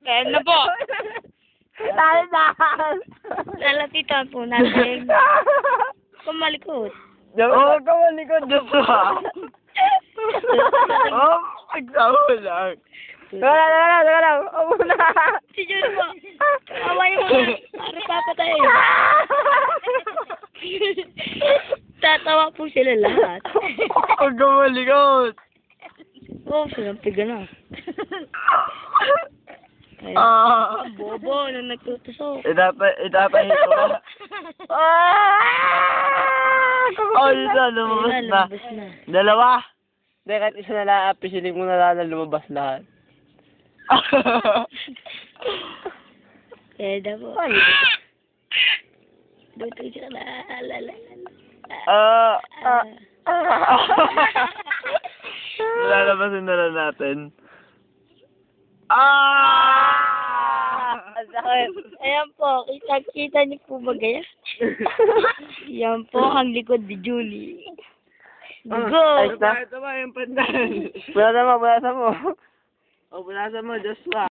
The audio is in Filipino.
Kaya na po. Dahan. Lalapitan po natin. Kumalikot. Oo, kamalikod na sa. Oh, pagsawa lang. Teka lang. O muna. Si Juno po. Away mo nga. Para papatayin. Tatawa po sila lahat. Huwag kamalikod. Oo, sinampiga na. Ay, bobo na nagtutusok. Itapahin ko ba? Oh, yun na, lumabas na. Lumabas na. Dalawa. Hindi, kahit isa na lang, pisilin mo na lang na lumabas lahat. Kaya na po. Dito siya na. Lalabasin na lang natin. Ang sakit. Ayan po, kita niyo po ba gaya? Yan po ang likod ni Julie. Go! Ayos na. Ito ba yung pandan? Bulasa mo. O, bulasa mo, Joshua.